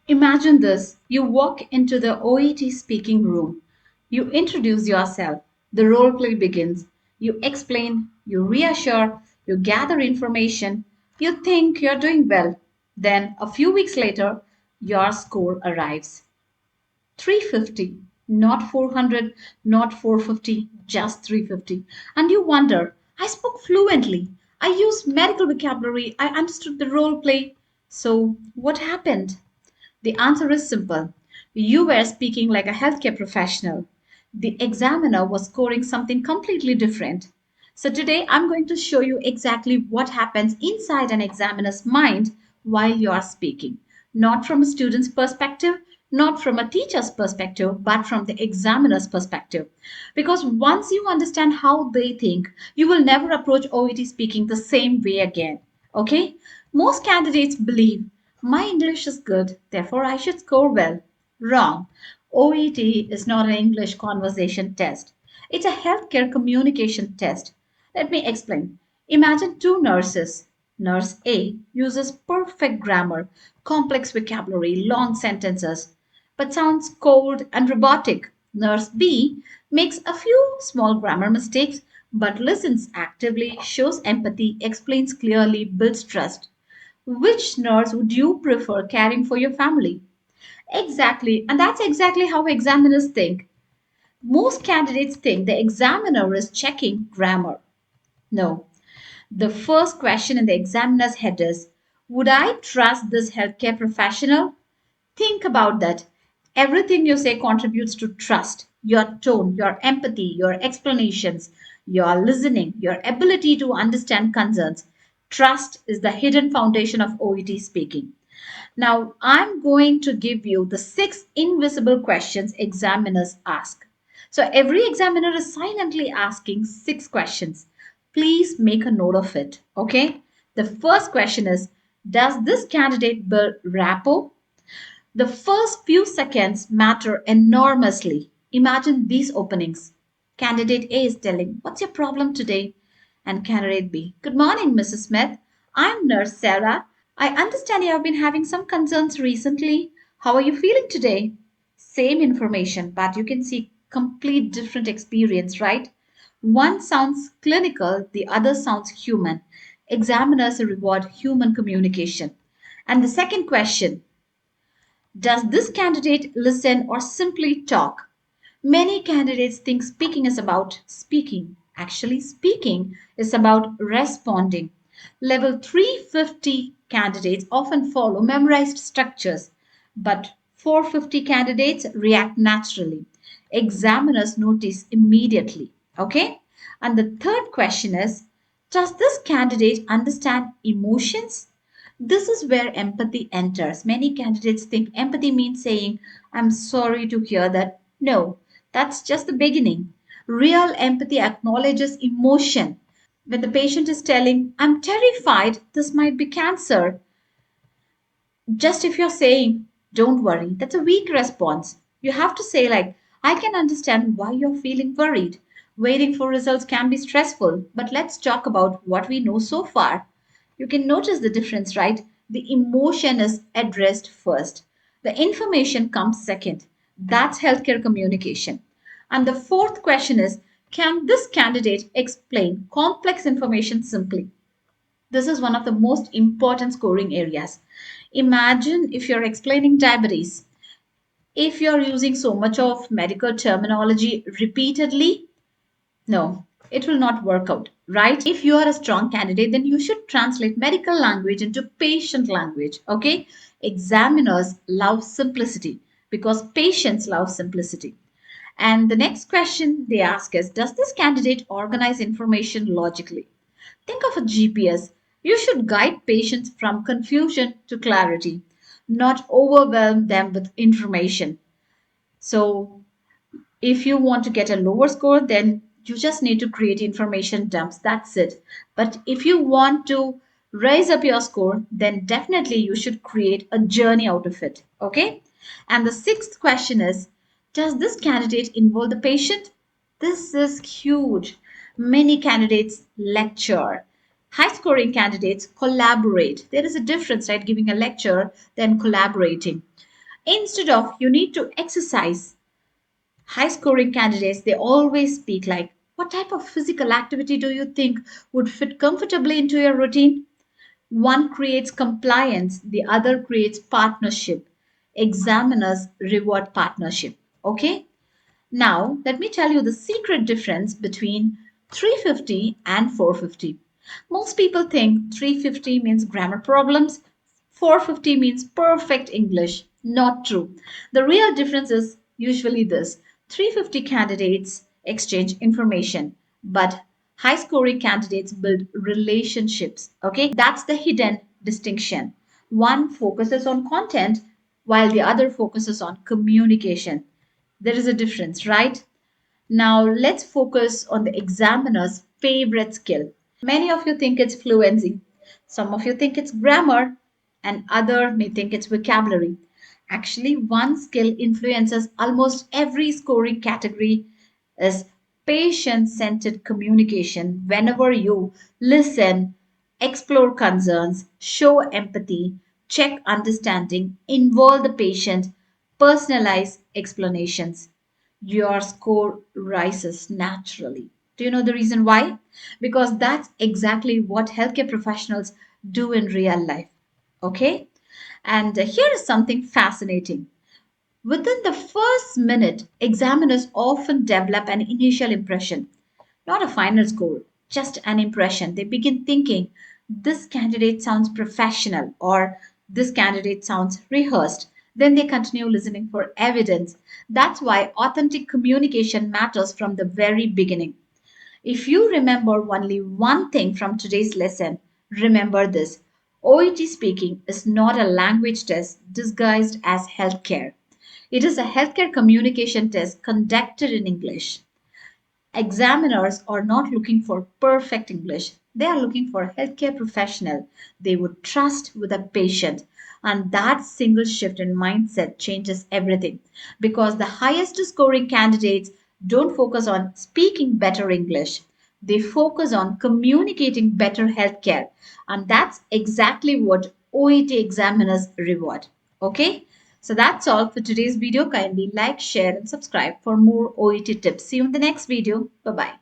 Imagine this, you walk into the OET speaking room. You introduce yourself. The role play begins. You explain, you reassure, you gather information. You think you're doing well. Then, a few weeks later, your score arrives. 350, not 400, not 450, just 350. And you wonder, I spoke fluently. I used medical vocabulary. I understood the role play. So, what happened? The answer is simple. You were speaking like a healthcare professional. The examiner was scoring something completely different. So, today I'm going to show you exactly what happens inside an examiner's mind while you are speaking. Not from a student's perspective, not from a teacher's perspective, but from the examiner's perspective. Because once you understand how they think, you will never approach OET speaking the same way again. Okay? Most candidates believe my English is good, therefore I should score well. Wrong. OET is not an English conversation test. It's a healthcare communication test. Let me explain. Imagine two nurses. Nurse A uses perfect grammar, complex vocabulary, long sentences, but sounds cold and robotic. Nurse B makes a few small grammar mistakes, but listens actively, shows empathy, explains clearly, builds trust. Which nurse would you prefer caring for your family? Exactly, and that's exactly how examiners think. Most candidates think the examiner is checking grammar. No, the first question in the examiner's head is, would I trust this healthcare professional? Think about that. Everything you say contributes to trust. Your tone, your empathy, your explanations, your listening, your ability to understand concerns. Trust is the hidden foundation of OET speaking. Now, I'm going to give you the six invisible questions examiners ask. So, every examiner is silently asking six questions. Please make a note of it. Okay? The first question is, does this candidate build rapport? The first few seconds matter enormously. Imagine these openings. Candidate A is telling, what's your problem today? And candidate B, good morning, Mrs. Smith. I'm Nurse Sarah. I understand you have been having some concerns recently. How are you feeling today? Same information, but you can see complete different experience, right? One sounds clinical, the other sounds human. Examiners reward human communication. And the second question, does this candidate listen or simply talk? Many candidates think speaking is about speaking. Actually, speaking is about responding. Level 350 candidates often follow memorized structures, but 450 candidates react naturally. Examiners notice immediately. Okay? And the third question is, does this candidate understand emotions? This is where empathy enters. Many candidates think empathy means saying, I'm sorry to hear that. No, that's just the beginning. Real empathy acknowledges emotion. When the patient is telling, I'm terrified, this might be cancer, just if you're saying, don't worry, that's a weak response. You have to say, like, I can understand why you're feeling worried. Waiting for results can be stressful, but let's talk about what we know so far. You can notice the difference, right? The emotion is addressed first, the information comes second. That's healthcare communication. And the fourth question is, can this candidate explain complex information simply? This is one of the most important scoring areas. Imagine if you're explaining diabetes. If you're using so much of medical terminology repeatedly, no, it will not work out, right? If you are a strong candidate, then you should translate medical language into patient language, okay? Examiners love simplicity because patients love simplicity. And the next question they ask is, does this candidate organize information logically? Think of a GPS. You should guide patients from confusion to clarity, not overwhelm them with information. So, if you want to get a lower score, then you just need to create information dumps. That's it. But if you want to raise up your score, then definitely you should create a journey out of it. Okay? And the sixth question is, does this candidate involve the patient? This is huge. Many candidates lecture. High scoring candidates collaborate. There is a difference, right? Giving a lecture than collaborating. Instead of you need to exercise, high scoring candidates, they always speak like, what type of physical activity do you think would fit comfortably into your routine? One creates compliance, the other creates partnership. Examiners reward partnership. Okay? Now, let me tell you the secret difference between 350 and 450. Most people think 350 means grammar problems, 450 means perfect English. Not true. The real difference is usually this: 350 candidates exchange information, but high scoring candidates build relationships. Okay, that's the hidden distinction. One focuses on content while the other focuses on communication. There is a difference, right? Now let's focus on the examiner's favorite skill. Many of you think it's fluency, some of you think it's grammar, and other may think it's vocabulary. Actually, one skill influences almost every scoring category is patient-centered communication. Whenever you listen, explore concerns, show empathy, check understanding, involve the patient, personalize explanations, your score rises naturally. Do you know the reason why? Because that's exactly what healthcare professionals do in real life. Okay? And here is something fascinating. Within the first minute, examiners often develop an initial impression, not a final score, just an impression. They begin thinking, this candidate sounds professional or this candidate sounds rehearsed. Then they continue listening for evidence. That's why authentic communication matters from the very beginning. If you remember only one thing from today's lesson, remember this: OET speaking is not a language test disguised as healthcare. It is a healthcare communication test conducted in English. Examiners are not looking for perfect English. They are looking for a healthcare professional they would trust with a patient. And that single shift in mindset changes everything because the highest scoring candidates don't focus on speaking better English. They focus on communicating better healthcare. And that's exactly what OET examiners reward. Okay? So that's all for today's video. Kindly like, share, and subscribe for more OET tips. See you in the next video. Bye bye.